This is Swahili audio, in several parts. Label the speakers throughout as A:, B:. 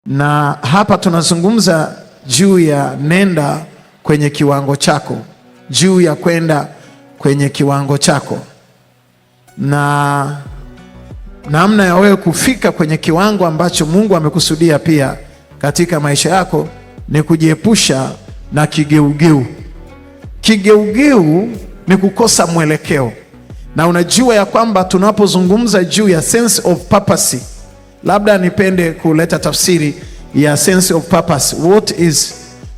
A: Na hapa tunazungumza juu ya nenda kwenye kiwango chako, juu ya kwenda kwenye kiwango chako, na namna ya wewe kufika kwenye kiwango ambacho Mungu amekusudia pia katika maisha yako ni kujiepusha na kigeugeu. Kigeugeu ni kukosa mwelekeo, na unajua ya kwamba tunapozungumza juu ya sense of purpose, labda nipende kuleta tafsiri ya sense of purpose. What is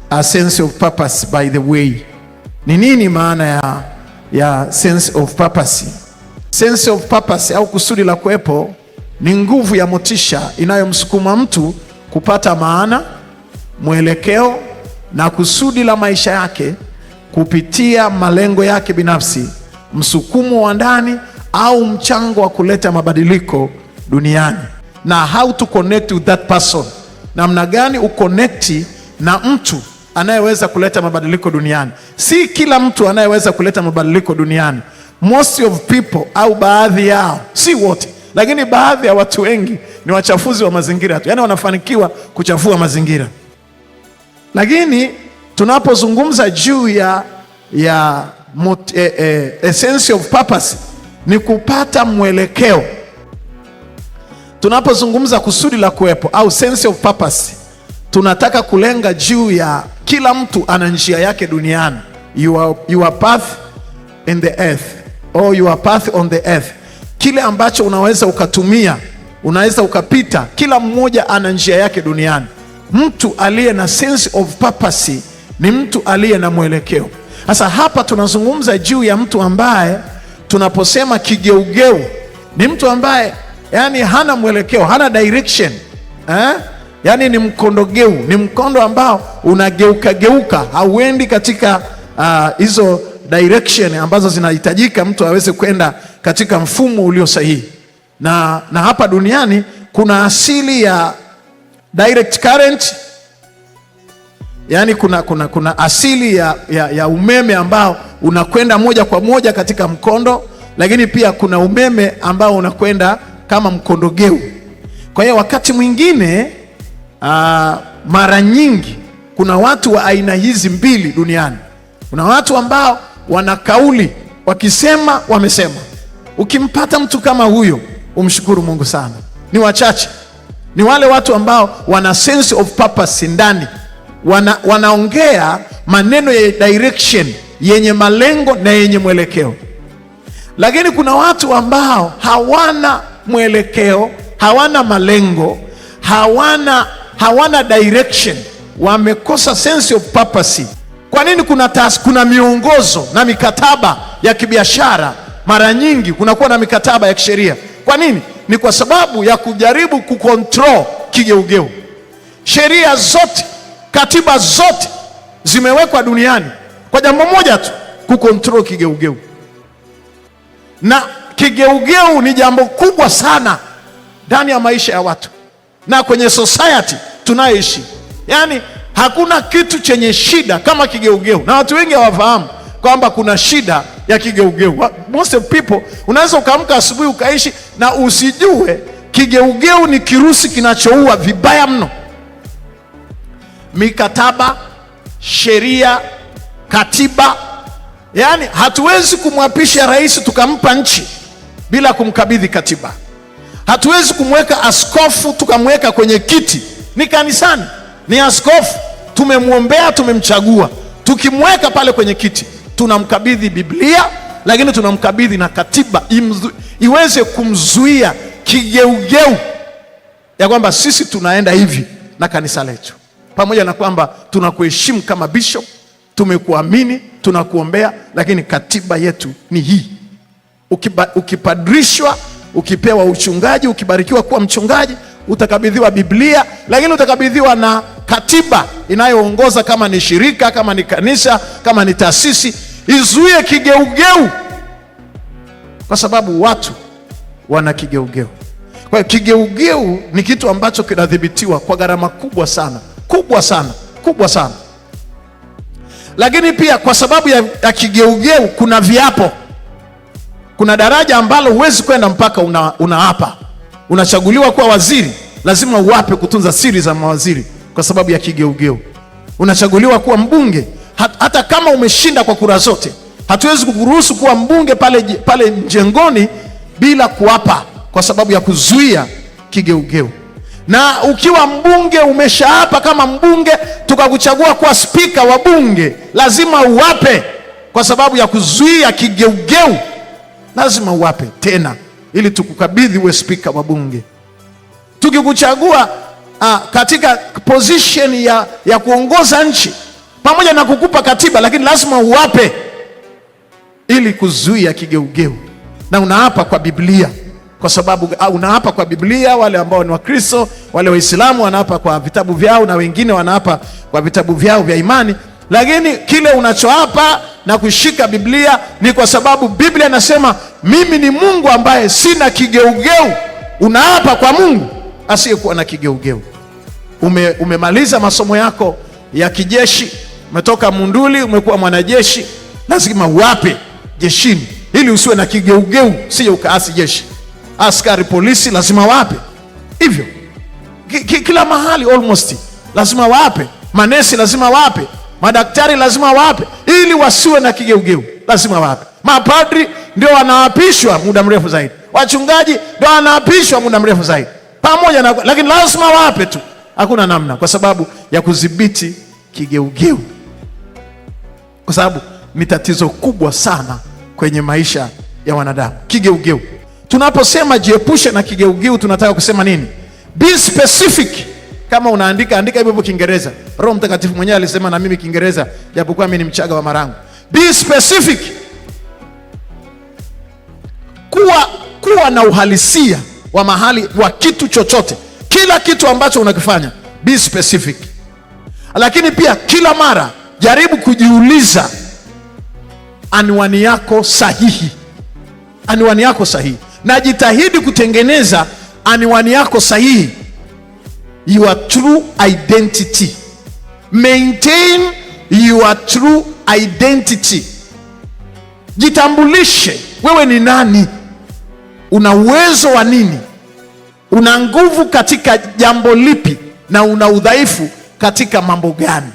A: a sense of purpose by the way? Ni nini maana ya sense of purpose? Sense of purpose au kusudi la kuwepo ni nguvu ya motisha inayomsukuma mtu kupata maana, mwelekeo na kusudi la maisha yake kupitia malengo yake binafsi, msukumo wa ndani au mchango wa kuleta mabadiliko duniani. Na how to connect with that person, namna gani uconnecti na mtu anayeweza kuleta mabadiliko duniani. Si kila mtu anayeweza kuleta mabadiliko duniani. Most of people, au baadhi yao, si wote, lakini baadhi ya watu wengi ni wachafuzi wa mazingira tu, yaani wanafanikiwa kuchafua mazingira. Lakini tunapozungumza juu ya essence of purpose ni kupata mwelekeo. Tunapozungumza kusudi la kuwepo au sense of purpose, tunataka kulenga juu ya kila mtu ana njia yake duniani. Your path in the earth or your path on the earth, kile ambacho unaweza ukatumia, unaweza ukapita. Kila mmoja ana njia yake duniani. Mtu aliye na sense of purpose ni mtu aliye na mwelekeo. Sasa hapa tunazungumza juu ya mtu ambaye tunaposema kigeugeu ni mtu ambaye yani hana mwelekeo, hana direction, yani ni mkondogeu, ni mkondo ambao unageuka geuka, hauendi katika hizo direction ambazo zinahitajika mtu aweze kwenda katika mfumo ulio sahihi. Na hapa duniani kuna asili ya direct current, yani kuna asili ya umeme ambao unakwenda moja kwa moja katika mkondo, lakini pia kuna umeme ambao unakwenda kama mkondogeu. Kwa hiyo wakati mwingine mara nyingi kuna watu wa aina hizi mbili duniani. Kuna watu ambao wana kauli, wakisema wamesema. Ukimpata mtu kama huyo, umshukuru Mungu sana. Ni wachache, ni wale watu ambao wana sense of purpose ndani, wanaongea maneno ya direction, yenye malengo na yenye mwelekeo. Lakini kuna watu ambao hawana mwelekeo, hawana malengo, hawana direction, wamekosa sense of purpose. Kwa nini? Kuna miongozo na mikataba ya kibiashara. Mara nyingi kunakuwa na mikataba ya kisheria. Kwa nini? Ni kwa sababu ya kujaribu kucontrol kigeugeu. Sheria zote, katiba zote zimewekwa duniani kwa jambo moja tu, kucontrol kigeugeu. Na kigeugeu ni jambo kubwa sana ndani ya maisha ya watu na kwenye society tunayoishi. Yaani hakuna kitu chenye shida kama kigeugeu, na watu wengi hawafahamu kwamba kuna shida ya kigeugeu. Most of people, unaweza ukaamka asubuhi ukaishi na usijue kigeugeu ni kirusi kinachoua vibaya mno. Mikataba, sheria, katiba. Yaani hatuwezi kumwapisha rais tukampa nchi bila kumkabidhi katiba. Hatuwezi kumweka askofu tukamweka kwenye kiti, ni kanisani, ni askofu, tumemwombea, tumemchagua. Tukimweka pale kwenye kiti, tunamkabidhi Biblia, lakini tunamkabidhi na katiba iweze kumzuia kigeugeu ya kwamba sisi tunaenda hivi na kanisa letu. Pamoja na kwamba tunakuheshimu kama bishop, tumekuamini, tunakuombea, lakini katiba yetu ni hii. Ukipadrishwa, ukipewa uchungaji, ukibarikiwa kuwa mchungaji, utakabidhiwa Biblia, lakini utakabidhiwa na katiba inayoongoza, kama ni shirika, kama ni kanisa, kama ni taasisi, izuie kigeugeu, kwa sababu watu wana kigeugeu. Kwa hiyo kigeugeu ni kitu ambacho kinadhibitiwa kwa gharama kubwa sana, kubwa sana, kubwa sana. Lakini pia kwa sababu ya kigeugeu kuna viapo. Kuna daraja ambalo huwezi kwenda mpaka unaapa. Unachaguliwa kuwa waziri, lazima uwape kutunza siri za mawaziri kwa sababu ya kigeugeu. Unachaguliwa kuwa mbunge, hata kama umeshinda kwa kura zote, hatuwezi kukuruhusu kuwa mbunge pale mjengoni bila kuapa, kwa sababu ya kuzuia kigeugeu. Na ukiwa mbunge umeshaapa kama mbunge, tukakuchagua kuwa spika wa bunge, lazima uwape kwa sababu ya kuzuia kigeugeu. Lazima uwape tena ili tukukabidhi uwe spika wa bunge. Tukikuchagua katika position ya kuongoza nchi, pamoja na kukupa katiba, lakini lazima uwape ili kuzuia kigeugeu. Na unaapa kwa Biblia, kwa sababu unaapa kwa Biblia. Wale ambao ni Wakristo, wale Waislamu wanaapa kwa vitabu vyao, na wengine wanaapa kwa vitabu vyao vya imani. Lakini kile unachoapa na kushika Biblia ni kwa sababu Biblia inasema mimi ni Mungu ambaye sina kigeugeu. Unaapa kwa Mungu asiyekuwa na kigeugeu. Umemaliza masomo yako ya kijeshi, umetoka Munduli, umekuwa mwanajeshi, lazima uwape jeshini ili usiwe na kigeugeu, sije ukaasi jeshi. Askari polisi lazima wape hivyo. Kila mahali almost lazima wape. Manesi lazima wape. Madaktari lazima wape ili wasiwe na kigeugeu, lazima wape. Mapadri ndio wanaapishwa muda mrefu zaidi, wachungaji ndio wanaapishwa muda mrefu zaidi, pamoja na, lakini lazima wape tu, hakuna namna, kwa sababu ya kudhibiti kigeugeu, kwa sababu ni tatizo kubwa sana kwenye maisha ya wanadamu, kigeugeu. Tunaposema jiepushe na kigeugeu, tunataka kusema nini? Be specific. Kama unaandika, andika hivyo Kiingereza. Roho Mtakatifu mwenyewe alisema na mimi Kiingereza, japokuwa mimi ni Mchaga wa Marangu. Be specific. Kuwa na uhalisia wa mahali wa kitu chochote, kila kitu ambacho unakifanya, be specific. Lakini pia kila mara jaribu kujiuliza anwani yako sahihi. Anwani yako sahihi. Na jitahidi kutengeneza anwani yako sahihi. Your true identity. Maintain your true identity. Jitambulishe wewe ni nani, una uwezo wa nini, una nguvu katika jambo lipi, na una udhaifu katika mambo gani.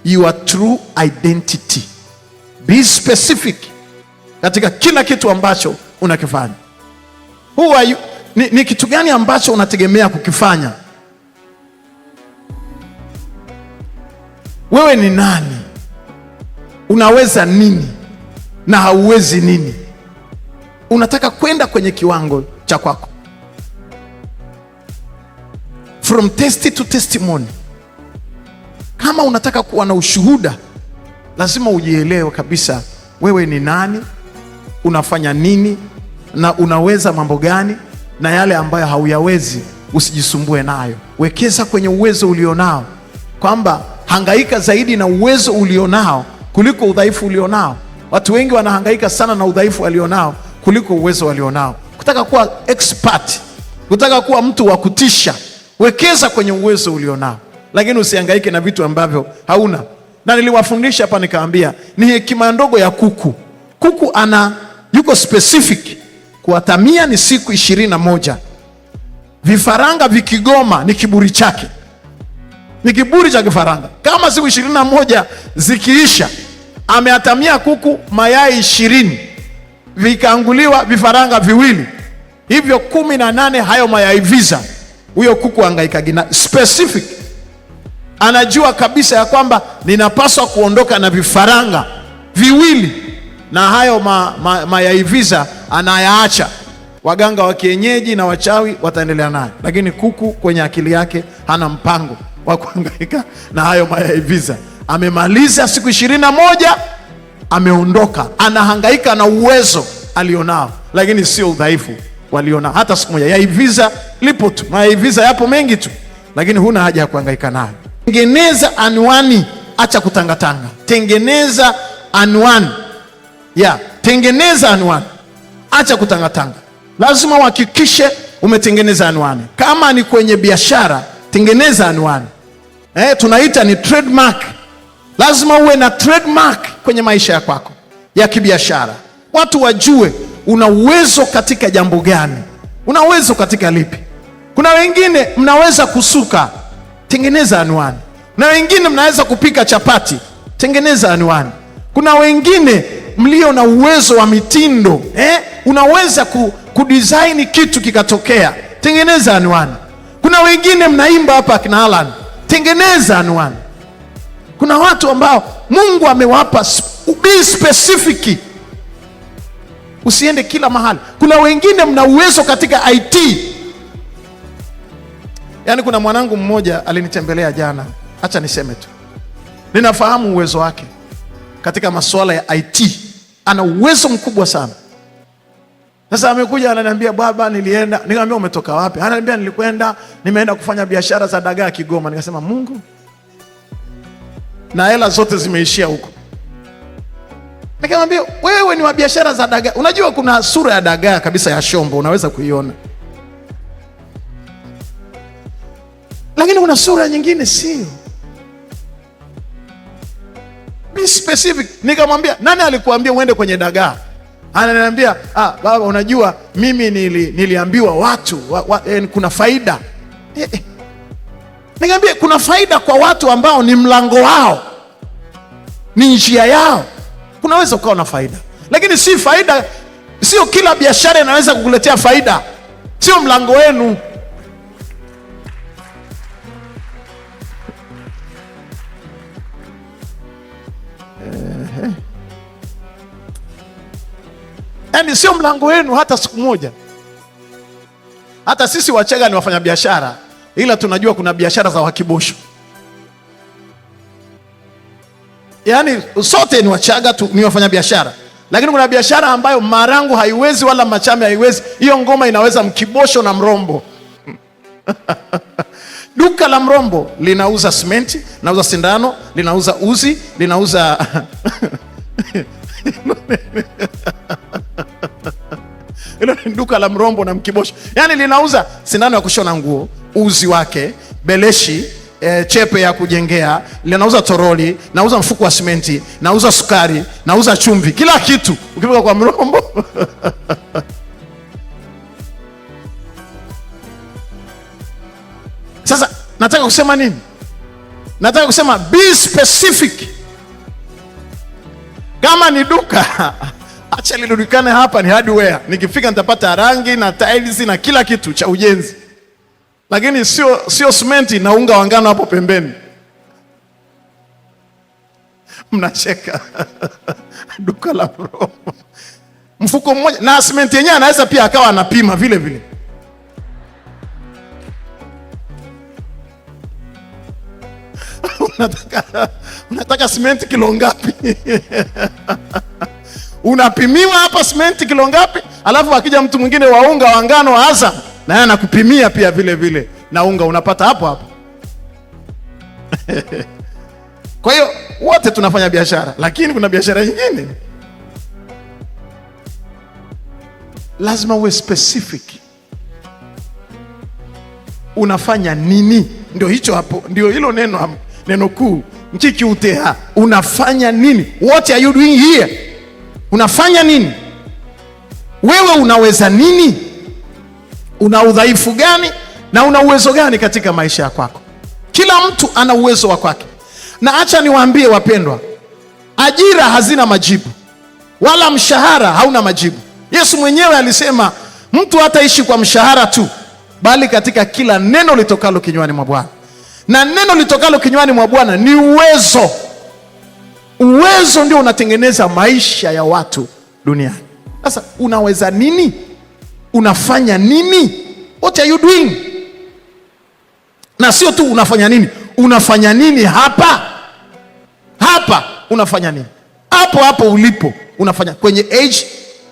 A: Your true identity. Be specific katika kila kitu ambacho unakifanya. Who are you? Ni kitu gani ambacho unategemea kukifanya? Wewe ni nani? Unaweza nini na hauwezi nini? Unataka kwenda kwenye kiwango cha kwako. From test to testimony. Kama unataka kuwa na ushuhuda, lazima ujielewe kabisa wewe ni nani, unafanya nini, na unaweza mambo gani, na yale ambayo hauyawezi usijisumbue nayo. Wekeza kwenye uwezo ulionao, kwamba hangaika zaidi na uwezo ulionao kuliko udhaifu ulionao. Watu wengi wanahangaika sana na udhaifu walionao kuliko uwezo walionao. Kutaka kuwa expert, kutaka kuwa mtu wa kutisha, wekeza kwenye uwezo ulionao, lakini usihangaike na vitu ambavyo hauna. Na niliwafundisha hapa nikaambia, ni hekima ndogo ya kuku. Kuku yuko specific. Kuatamia ni siku 21. Vifaranga vikigoma ni kiburi chake. Ni kiburi cha kifaranga. Kama siku 21 zikiisha, ameatamia kuku mayai 20, vikaanguliwa vifaranga viwili, hivyo 18 hayo mayai visa. Huyo kuku hangaika gina specific. Anajua kabisa ya kwamba ninapaswa kuondoka na vifaranga viwili, na hayo mayai visa anayaacha. Waganga wa kienyeji na wachawi wataendelea naye, lakini kuku kwenye akili yake hana mpango wa kuhangaika na hayo mayai visa. Amemaliza siku 21, ameondoka. Anahangaika na uwezo alionao, lakini sio udhaifu walionao hata siku moja. Yai visa lipo tu, mayai visa yapo mengi tu, lakini huna haja ya kuhangaika nayo. Tengeneza anwani, acha kutangatanga. Tengeneza anwani. Tengeneza anwani, acha kutangatanga. Lazima uhakikishe umetengeneza anwani. Kama ni kwenye biashara, tengeneza anwani. Tunaita ni trademark. Lazima uwe na trademark kwenye maisha ya kwako ya kibiashara. Watu wajue una uwezo katika jambo gani, una uwezo katika lipi. Kuna wengine mnaweza kusuka, tengeneza anwani. Kuna wengine mnaweza kupika chapati, tengeneza anwani. Kuna wengine mlio na uwezo wa mitindo, unaweza kudesign kitu kikatokea, tengeneza anwani. Kuna wengine mnaimba hapa kina Alan, tengeneza anwani. Kuna watu ambao Mungu amewapa be specific. Usiende kila mahali. Kuna wengine mna uwezo katika IT. Yaani kuna mwanangu mmoja alinitembelea jana. Acha niseme tu, ninafahamu uwezo wake katika masuala ya IT. Ana uwezo mkubwa sana. Sasa amekuja ananiambia, baba nilienda. Nikamwambia umetoka wapi? Ananiambia nimeenda kufanya biashara za dagaa Kigoma. Nikasema Mungu, na hela zote zimeishia huko. Nikamwambia wewe ni wa biashara za dagaa. Unajua kuna sura ya dagaa kabisa ya shombo, unaweza kuiona. Lakini kuna sura nyingine sio. Be specific. Nikamwambia nani alikuambia uende kwenye dagaa? Ananiambia baba, unajua mimi niliambiwa watu kuna faida. Nikamwambia kuna faida kwa watu ambao ni mlango wao, ni njia yao. Kunaweza ukawa na faida, lakini si faida. Sio kila biashara inaweza kukuletea faida, sio mlango wenu. Yaani sio mlango wenu hata siku moja. Hata sisi Wachaga ni wafanya biashara, ila tunajua kuna biashara za Wakibosho. Yaani sote ni Wachaga tu, ni wafanya biashara, lakini kuna biashara ambayo Marangu haiwezi wala Machame haiwezi. Hiyo ngoma inaweza Mkibosho na Mrombo. Duka la Mrombo linauza simenti, linauza sindano, linauza uzi, linauza hilo ni duka la Mrombo na Mkibosho. Yaani linauza sindano ya kushona nguo, uzi wake, beleshi, chepe ya kujengea, linauza toroli, nauza mfuko wa simenti, nauza sukari, nauza chumvi, kila kitu ukifika kwa Mrombo. Sasa nataka kusema nini? Nataka kusema be specific. Kama ni duka, acha lijulikane hapa ni hardware. Nikifika nitapata rangi na tiles na kila kitu cha ujenzi. Lakini sio simenti na unga wa ngano hapo pembeni. Mnacheka. Duka la Mrombo. Mfuko mmoja na simenti yenyewe anaweza pia akawa anapima vile vile. Unataka simenti kilo ngapi? Unapimiwa hapa simenti kilo ngapi? Alafu akija mtu mwingine wa unga wa ngano wa Azam, na yeye anakupimia pia vile vile na unga unapata hapo hapo. Kwa hiyo wote tunafanya biashara, lakini kuna biashara nyingine lazima uwe specific. Unafanya nini? Ndio hicho hapo, ndio hilo neno kuu mkiki uteha. Unafanya nini? What are you doing here? Unafanya nini? Wewe unaweza nini? Una udhaifu gani na una uwezo gani katika maisha yako? Kila mtu ana uwezo wa kwake. Na acha niwaambie wapendwa, ajira hazina majibu, wala mshahara hauna majibu. Yesu mwenyewe alisema mtu hataishi kwa mshahara tu, bali katika kila neno litokalo kinywani mwa Bwana. Na neno litokalo kinywani mwa Bwana ni uwezo. Uwezo ndio unatengeneza maisha ya watu duniani. Sasa unaweza nini? Unafanya nini? What are you doing? Na sio tu unafanya nini, unafanya nini hapa? Hapa unafanya nini? Hapo ulipo unafanya, kwenye age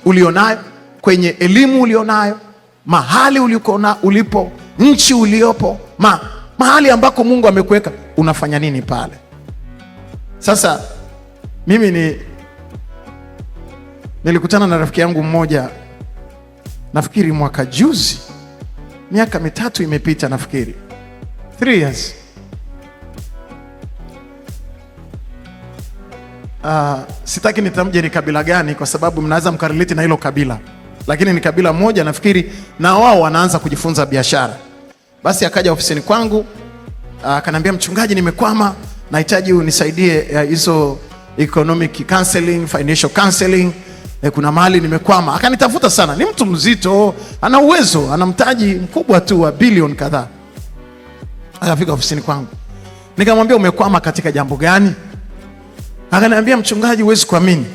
A: ulionayo, kwenye elimu ulionayo, mahali ulipo, nchi uliopo, mahali ambako Mungu amekuweka, unafanya nini pale? Sasa mimi nilikutana na rafiki yangu mmoja, nafikiri mwaka juzi, miaka 3 imepita, nafikiri 3 years. Sitaki nitamje ni kabila gani, kwa sababu mnaweza mkarelate na hilo kabila, lakini ni kabila moja nafikiri, na wao wanaanza kujifunza biashara. Basi akaja ofisini kwangu, akaniambia, mchungaji, nimekwama, nahitaji unisaidie hizo economic counseling, financial counseling. Kuna mahali nimekwama. Akanitafuta sana. Ni mtu mzito, ana uwezo, ana mtaji mkubwa tu wa bilioni kadhaa. Akafika ofisini kwangu. Nikamwambia, umekwama katika jambo gani? Akaniambia, mchungaji, huwezi kuamini,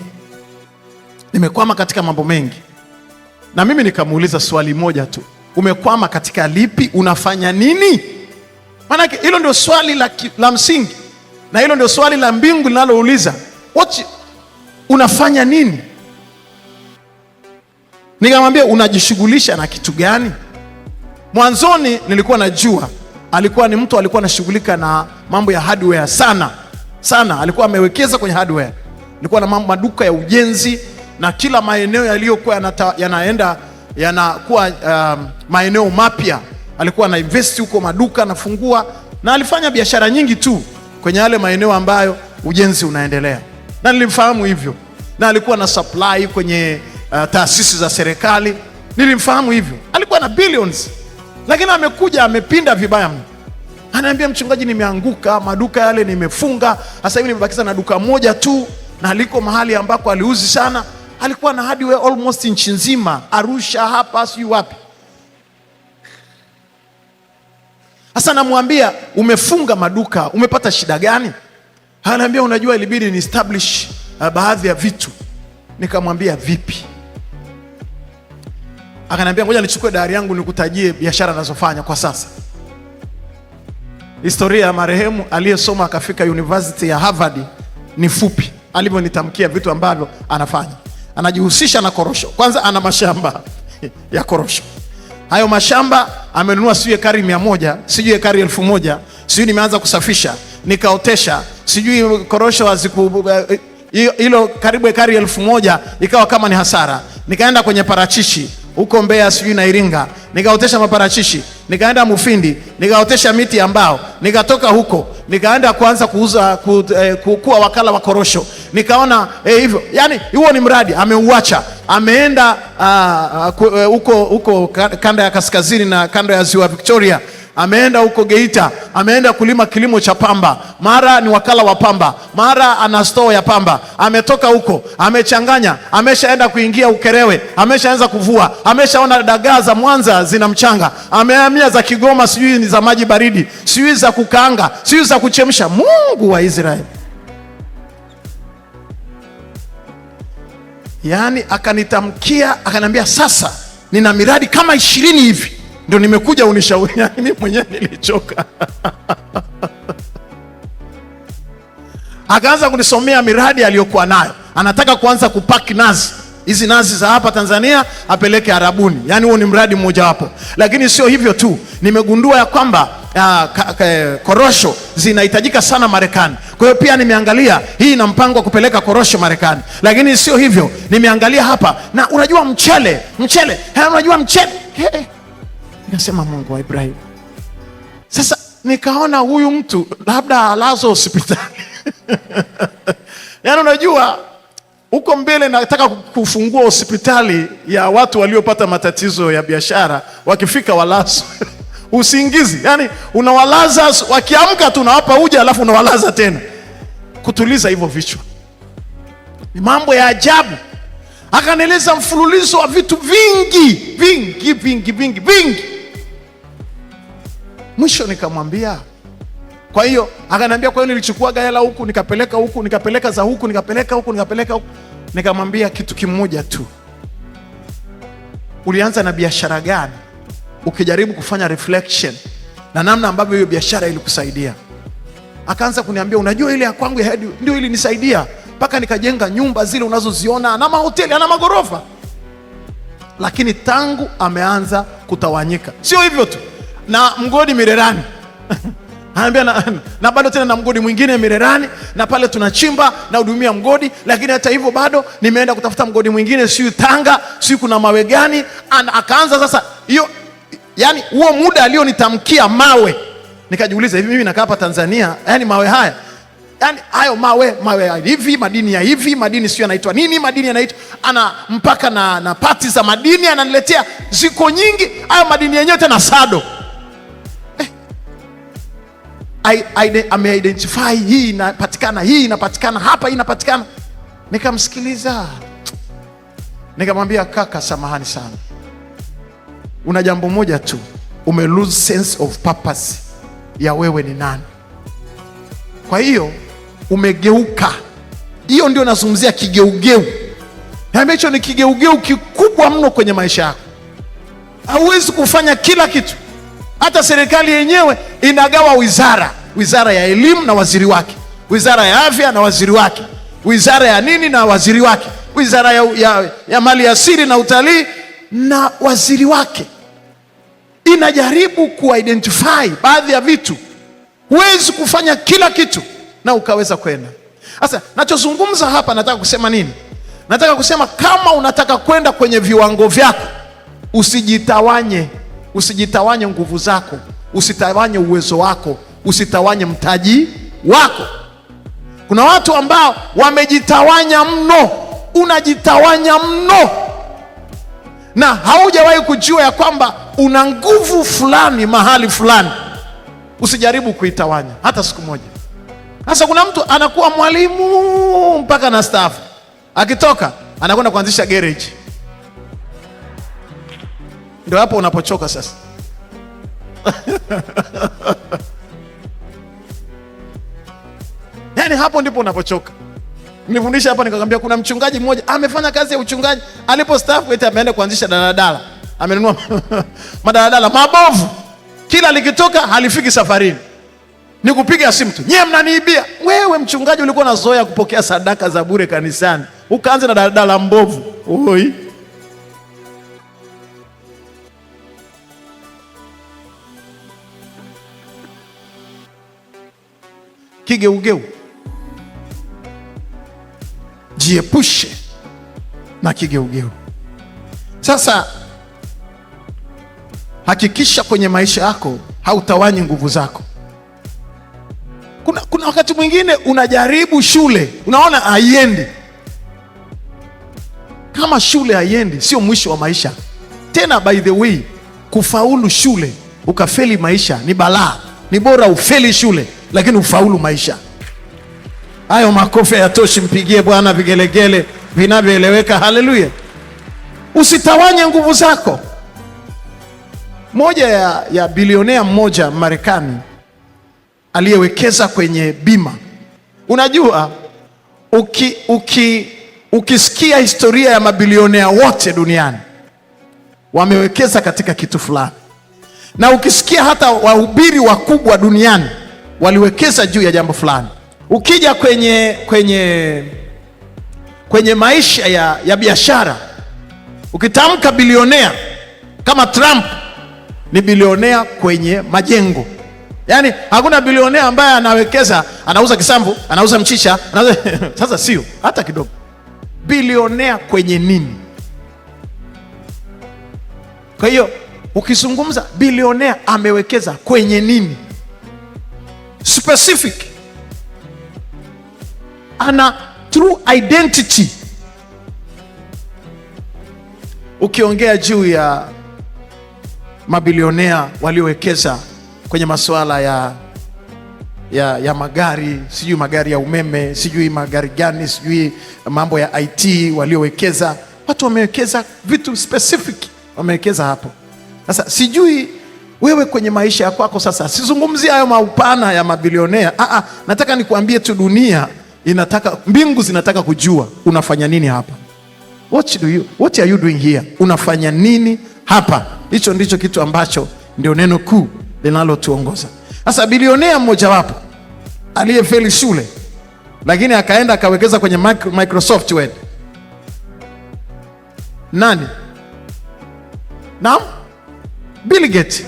A: nimekwama katika mambo mengi. Na mimi nikamuuliza swali moja tu, umekwama katika lipi? Unafanya nini? Maana hilo ndio swali la msingi, na hilo ndio swali la mbingu linalouliza, unafanya nini? Nikamwambia, unajishughulisha na kitu gani? Mwanzoni nilikuwa najua alikuwa ni mtu alikuwa anashughulika na mambo ya hardware sana. Alikuwa amewekeza kwenye hardware. Alikuwa na maduka ya ujenzi, na kila maeneo yaliyokuwa yanakuwa maeneo mapya alikuwa na invest huko, maduka anafungua, na alifanya biashara nyingi tu kwenye yale maeneo ambayo ujenzi unaendelea. Na nilimfahamu hivyo. Na alikuwa na supply kwenye taasisi za serikali. Nilimfahamu hivyo. Alikuwa na billions. Lakini amekuja amepinda vibaya mno. Ananiambia, mchungaji, nimeanguka, maduka yale nimefunga, sasa hivi nimebakiza na duka moja tu, na aliko mahali ambako aliuzi sana. Alikuwa na hardware almost nchi nzima, Arusha, hapa, sijui wapi. Sasa namwambia, umefunga maduka, umepata shida gani? Ananiambia, unajua ilibidi ni establish baadhi ya vitu. Nikamwambia, vipi? Akaniambia, ngoja nichukue diary yangu nikutajie biashara ninazofanya kwa sasa. Historia ya marehemu aliyesoma akafika University ya Harvard ni fupi alivyonitamkia vitu ambavyo anafanya. Anajihusisha na korosho. Kwanza ana mashamba ya korosho. Hayo mashamba amenunua sijui ekari 100, sijui ekari 1000, sijui nimeanza kusafisha, nikaotesha, sijui korosho hilo karibu ekari 1000 ikawa kama ni hasara. Nikaenda kwenye parachichi huko Mbeya, sijui na Iringa, nikaotesha maparachichi. Nikaenda Mufindi, nikaotesha miti ya mbao. Nikatoka huko, nikaenda kuanza kuuza kuwa wakala wa korosho. Nikaona hivyo, yani huo ni mradi ameuacha. Ameenda huko kanda ya kaskazini na kanda ya Ziwa Victoria. Ameenda huko Geita, ameenda kulima kilimo cha pamba. Mara ni wakala wa pamba, mara ana store ya pamba. Ametoka huko, amechanganya, ameshaenda kuingia Ukerewe, ameshaanza kuvua, ameshaona dagaa za Mwanza zina mchanga, amehamia za Kigoma, sijui ni za maji baridi, sijui za kukaanga, sijui za kuchemsha. Mungu wa Israeli. Yani akanitamkia, akaniambia, sasa nina miradi kama 20 hivi, ndio nimekuja unishauri. Mimi mwenyewe nilichoka. Akaanza kunisomea miradi aliyokuwa nayo. Anataka kuanza kupaki nazi. Hizi nazi za hapa Tanzania apeleke Arabuni. Yani huo ni mradi mmoja wapo. Lakini sio hivyo tu. Nimegundua ya kwamba korosho zinahitajika sana Marekani. Kwa hiyo pia nimeangalia hii ina mpango wa kupeleka korosho Marekani. Lakini sio hivyo. Nimeangalia hapa, na unajua mchele. Unajua mchele. Nikasema, Mungu wa Ibrahim. Sasa nikaona huyu mtu labda alazwe hospitali. Yaani unajua huko mbele nataka kufungua hospitali ya watu waliopata matatizo ya biashara, wakifika walazo usingizi. Yaani unawalaza, wakiamka tu unawapa uji alafu unawalaza tena. Kutuliza hivyo vichwa. Ni mambo ya ajabu. Akanieleza mfululizo wa vitu vingi. Mwisho nikamwambia, kwa hiyo akaniambia, kwa hiyo nilichukua hela huku nikapeleka huku, nikapeleka za huku, nikapeleka huku. Nikamwambia kitu kimoja tu, ulianza na biashara gani? Ukijaribu kufanya reflection na namna ambavyo hiyo biashara ilikusaidia. Akaanza kuniambia, unajua ile ya kwangu ya hadi ndio ilinisaidia mpaka nikajenga nyumba zile unazoziona na mahoteli na magorofa. Lakini tangu ameanza kutawanyika, sio hivyo tu, na mgodi Mirerani. Anambia na bado tena na mgodi mwingine Mirerani, na pale tunachimba na hudumia mgodi. Lakini hata hivyo bado nimeenda kutafuta mgodi mwingine, sio Tanga, sio kuna mawe gani. Akaanza sasa hiyo, yani huo muda alionitamkia mawe, nikajiuliza, hivi mimi nakaa hapa Tanzania, yani mawe haya, yani hayo mawe hivi, madini ya hivi, madini sio yanaitwa nini, madini yanaitwa ana mpaka na pati za madini ananiletea, ziko nyingi hayo madini yenyewe tena sado. ame-identify hii inapatikana, hii inapatikana hapa, hii inapatikana. Nikamsikiliza, nikamwambia, kaka, samahani sana, una jambo moja tu, ume lose sense of purpose ya wewe ni nani. Kwa hiyo umegeuka. Hiyo ndio nazungumzia kigeugeu. Hicho ni kigeugeu kikubwa mno kwenye maisha yako. Hauwezi kufanya kila kitu. Hata serikali yenyewe inagawa wizara, wizara ya elimu na waziri wake, wizara ya afya na waziri wake, wizara ya nini na waziri wake, wizara ya mali asili na utalii na waziri wake. Inajaribu kuidentify baadhi ya vitu. Huwezi kufanya kila kitu na ukaweza kwenda. Sasa nachozungumza hapa, nataka kusema nini? Nataka kusema kama unataka kwenda kwenye viwango vyako, usijitawanye. Usijitawanye nguvu zako, usitawanye uwezo wako, usitawanye mtaji wako. Kuna watu ambao wamejitawanya mno. Unajitawanya mno na haujawahi kujua ya kwamba una nguvu fulani mahali fulani. Usijaribu kuitawanya hata siku moja. Sasa kuna mtu anakuwa mwalimu mpaka na staff, akitoka anakwenda kuanzisha garage. Ndio hapo unapochoka sasa. Yaani hapo ndipo unapochoka. Nilifundisha hapa nikakwambia kuna mchungaji mmoja amefanya kazi ya uchungaji, alipo staff eti ameenda kuanzisha daladala. Amenunua madaladala mabovu. Kila likitoka halifiki safarini. Ni kupiga simu tu, "Nyie mnaniibia." Wewe mchungaji ulikuwa unazoea kupokea sadaka za bure kanisani, ukaanza na daladala mbovu. Oi. Kigeugeu. Jiepushe na kigeugeu. Sasa hakikisha kwenye maisha yako hautawanyi nguvu zako. Kuna wakati mwingine unajaribu shule, unaona haiendi. Kama shule haiendi, sio mwisho wa maisha. Tena by the way, kufaulu shule ukafeli maisha ni balaa. Ni bora ufeli shule lakini ufaulu maisha. Hayo makofi hayatoshi, mpigie Bwana vigelegele vinavyoeleweka. Haleluya. Usitawanye nguvu zako. Moja ya bilionea mmoja Marekani aliyewekeza kwenye bima. Unajua ukisikia historia ya mabilionea wote duniani wamewekeza katika kitu fulani. Na ukisikia hata wahubiri wakubwa duniani waliwekeza juu ya jambo fulani. Ukija kwenye maisha ya biashara, ukitamka bilionea kama Trump, ni bilionea kwenye majengo. Yaani hakuna bilionea ambaye anawekeza, anauza kisamvu, anauza mchicha, anauza sasa sio hata kidogo. Bilionea kwenye nini? Kwa hiyo ukizungumza bilionea amewekeza kwenye nini? Specific. Ana true identity. Ukiongea juu ya mabilionea waliowekeza kwenye masuala ya magari, sijui magari ya umeme, sijui magari gani, sijui mambo ya IT waliowekeza. Watu wamewekeza vitu specific, wamewekeza hapo. Sasa sijui wewe kwenye maisha ya kwako, sasa sizungumzia hayo maupana ya mabilionea. Nataka nikuambie tu, dunia inataka, mbingu zinataka kujua unafanya nini hapa. What are you doing here? Unafanya nini hapa? Hicho ndicho kitu ambacho ndio neno kuu linalotuongoza. Sasa bilionea mmoja wapo aliyefeli shule lakini akaenda akawekeza kwenye Microsoft Word. Nani? Naam, Bill Gates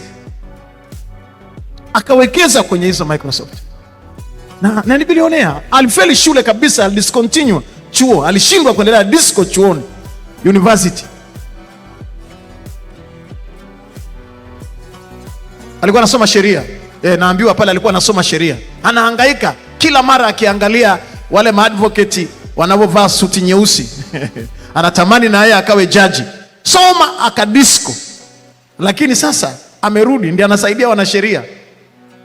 A: akawekeza kwenye hizo Microsoft. Na ni bilionea. Alifeli shule kabisa, alidiscontinue chuo, alishindwa kuendelea disco chuoni university. Alikuwa anasoma sheria. Naambiwa pale alikuwa anasoma sheria. Anahangaika kila mara akiangalia wale maadvocate wanaovaa suti nyeusi. Anatamani na yeye akawe jaji. Soma akadisco. Lakini sasa amerudi, ndiye anasaidia wanasheria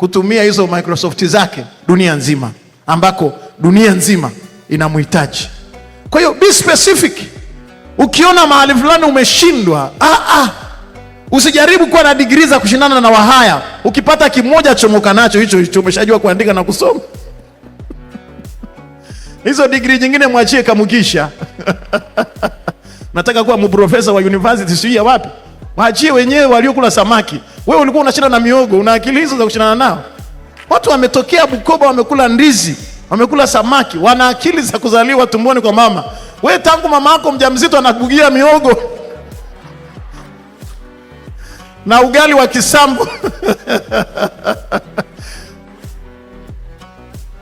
A: kutumia hizo Microsoft zake dunia nzima, ambako dunia nzima inamhitaji. Kwa hiyo be specific. Ukiona mahali fulani umeshindwa, usijaribu kuwa na degree za kushindana na Wahaya. Ukipata kimoja chomoka nacho, hicho umeshajua kuandika na kusoma. Hizo degree nyingine mwachie Kamugisha. Nataka kuwa mprofesa wa university sio ya wapi? Waachie wenyewe waliokula samaki. Wewe ulikuwa unashinda na miogo, una akili hizo za kushindana nao? Watu wametokea Bukoba wamekula ndizi, wamekula samaki, wana akili za kuzaliwa tumboni kwa mama. Wewe tangu mama yako mjamzito anakugia miogo na ugali wa Kisambu.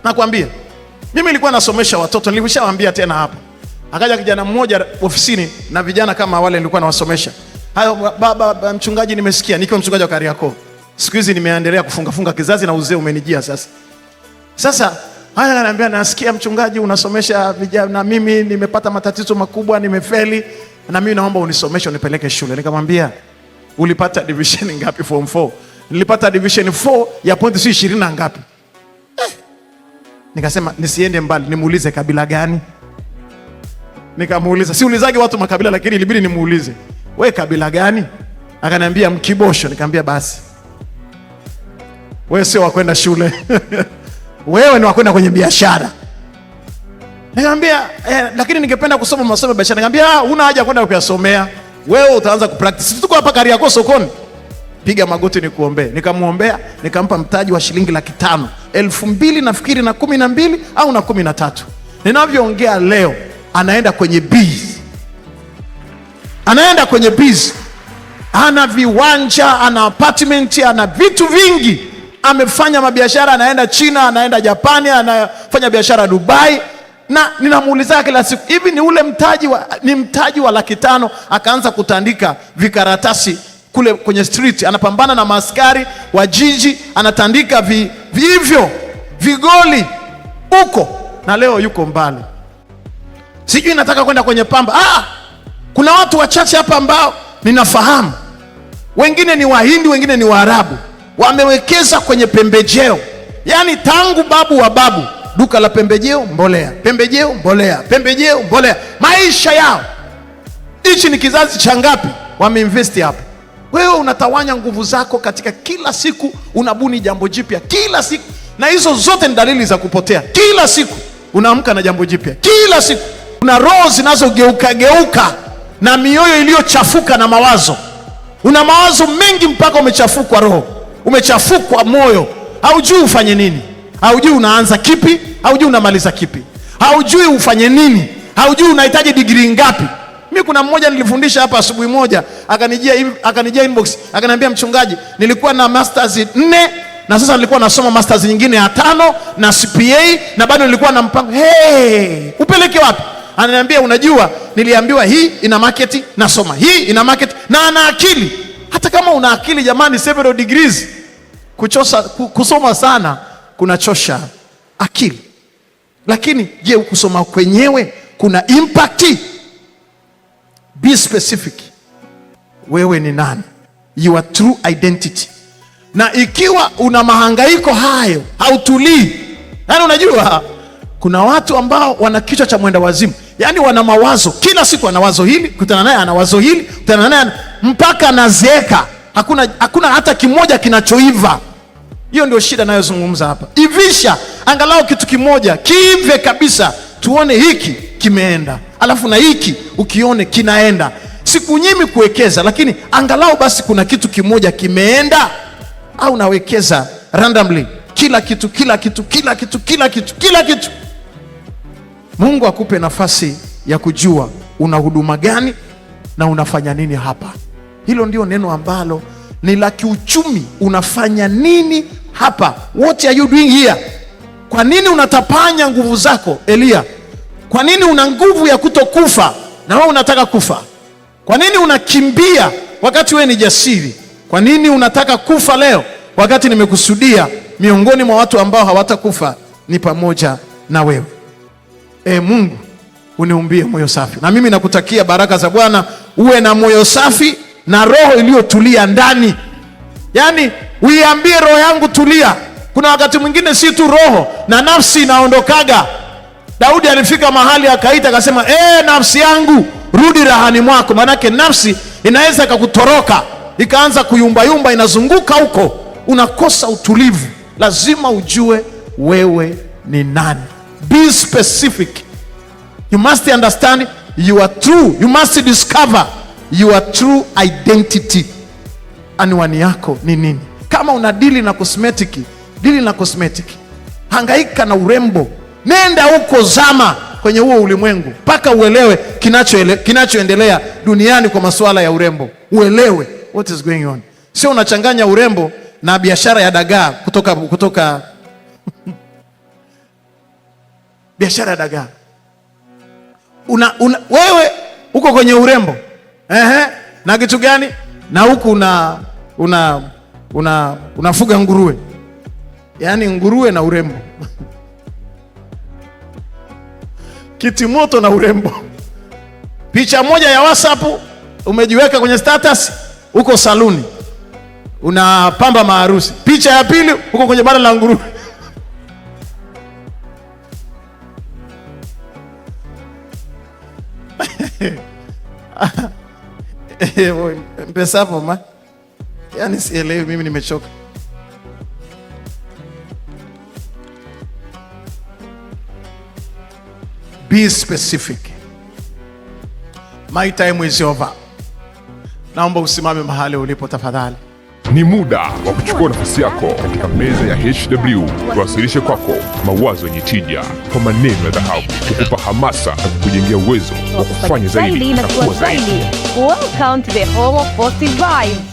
A: Nakwambia, mimi nilikuwa nasomesha watoto, nilishawaambia tena hapa. Akaja kijana mmoja ofisini na vijana kama wale nilikuwa nawasomesha. Hayo baba mchungaji, nimesikia nikiwa mchungaji wa Kariakoo. Siku hizi nimeendelea kufunga kizazi na uzee umenijia sasa. Sasa haya ananiambia, nasikia mchungaji unasomesha vijana na mimi nimepata matatizo makubwa, nimefeli, na mimi naomba unisomeshe unipeleke shule. Nikamwambia, ulipata division ngapi form 4? Nilipata division 4 ya point 20 na ngapi. Nikasema nisiende mbali, nimuulize kabila gani. Nikamuuliza, siulizage watu makabila, lakini ilibidi nimuulize, wewe kabila gani? Akaniambia Mkibosho. Nikamwambia basi wewe sio wa kwenda shule. Wewe ni wa kwenda kwenye biashara. Nikamwambia lakini ningependa kusoma masomo ya biashara. Nikamwambia huna haja kwenda kuyasomea. Wewe utaanza kupractice. Tuko hapa Kariakoo sokoni. Piga magoti nikuombee. Nikamuombea, nikampa mtaji wa shilingi 500,000. 2000 nafikiri na 12 au na 13. Ninavyoongea leo anaenda kwenye biz. Anaenda kwenye biz. Ana viwanja, ana apartment, ana vitu vingi. Amefanya mabiashara, anaenda China, anaenda Japani, anafanya biashara Dubai. Na ninamuuliza kila siku, hivi ni ule mtaji ni mtaji wa 500,000? Akaanza kutandika vikaratasi kule kwenye street, anapambana na maaskari wa jiji, anatandika hivyo vigoli huko, na leo yuko mbali. Sijui nataka kwenda kwenye pamba. Kuna watu wachache hapa ambao ninafahamu, wengine ni Wahindi, wengine ni Waarabu, wamewekeza kwenye pembejeo. Yaani tangu babu wa babu, duka la pembejeo mbolea, pembejeo mbolea, pembejeo mbolea, maisha yao. Hichi ni kizazi cha ngapi wameinvest hapo? Wewe unatawanya nguvu zako katika kila siku, unabuni jambo jipya kila siku, na hizo zote ni dalili za kupotea. Kila siku unaamka na jambo jipya, kila siku una roho zinazogeuka na mioyo iliyochafuka na mawazo. Una mawazo mengi mpaka umechafukwa roho, umechafukwa moyo. Haujui ufanye nini, haujui unaanza kipi, haujui unamaliza kipi, haujui ufanye nini, haujui unahitaji degree ngapi. Mimi kuna mmoja nilifundisha hapa asubuhi moja, akanijia inbox, akaniambia, mchungaji, nilikuwa na masters 4 na sasa nilikuwa nasoma masters nyingine ya 5 na CPA na bado nilikuwa na mpango. Upeleke wapi? Ananiambia, unajua niliambiwa hii ina market, nasoma hii ina market, na ana akili. Hata kama una akili jamani, several degrees, kusoma sana kunachosha akili. Lakini je, kusoma kwenyewe kuna impact? Be specific. Wewe ni nani? Your true identity. Na ikiwa una mahangaiko hayo, hautulii. Yaani unajua kuna watu ambao wana kichwa cha mwenda wazimu. Yaani wana mawazo, kila siku ana wazo hili, kutana naye ana wazo hili, kutana naye mpaka anazeeka. Hakuna hata kimoja kinachoiva. Hiyo ndio shida ninayozungumza hapa. Ivisha angalau kitu kimoja, kiive kabisa, tuone hiki kimeenda. Alafu na hiki ukione kinaenda. Sikunyimi kuwekeza, lakini angalau basi kuna kitu kimoja kimeenda. Au nawekeza randomly kila kitu. Mungu akupe nafasi ya kujua una huduma gani na unafanya nini hapa. Hilo ndio neno ambalo ni la kiuchumi. Unafanya nini hapa? What are you doing here? Kwa nini unatapanya nguvu zako, Elia? Kwa nini una nguvu ya kutokufa na wewe unataka kufa? Kwa nini unakimbia wakati wewe ni jasiri? Kwa nini unataka kufa leo wakati nimekusudia miongoni mwa watu ambao hawatakufa ni pamoja na wewe? Mungu, uniumbie moyo safi. Na mimi nakutakia baraka za Bwana, uwe na moyo safi na roho iliyotulia ndani. Yaani uiambie roho yangu tulia, Kuna wakati mwingine si tu roho na nafsi inaondokaga. Daudi alifika mahali akaita akasema, nafsi yangu rudi rahani mwako. Manake nafsi inaweza ikakutoroka, ikaanza kuyumbayumba, inazunguka huko, unakosa utulivu. Lazima ujue wewe ni nani. Be specific. You must understand your true, you must discover your true identity. Anwani yako ni nini? Kama una dili na cosmetic, dili na cosmetic. Hangaika na urembo, nenda huko, zama kwenye huo ulimwengu mpaka uelewe kinachoendelea duniani kwa masuala ya urembo. Uelewe what is going on. Sio unachanganya urembo na biashara ya dagaa kutoka biashara ya dagaa. Wewe uko kwenye urembo na kitu gani? Na huku unafuga nguruwe, yaani nguruwe na urembo kitimoto na urembo. Picha moja ya WhatsApp umejiweka kwenye status, uko saluni unapamba maharusi. Picha ya pili uko kwenye banda la nguruwe. Mpesa hapo ma, yaani sielewi, mimi nimechoka. Be specific. My time is over. Naomba usimame mahali ulipo tafadhali.
B: Ni muda wa kuchukua nafasi yako katika meza ya HW, tuwasilishe kwako mawazo yenye tija kwa maneno ya dhahabu, kukupa hamasa na kukujengea uwezo wa kufanya zaidi na kuwa zaidi.
C: Welcome to the home of positive vibes.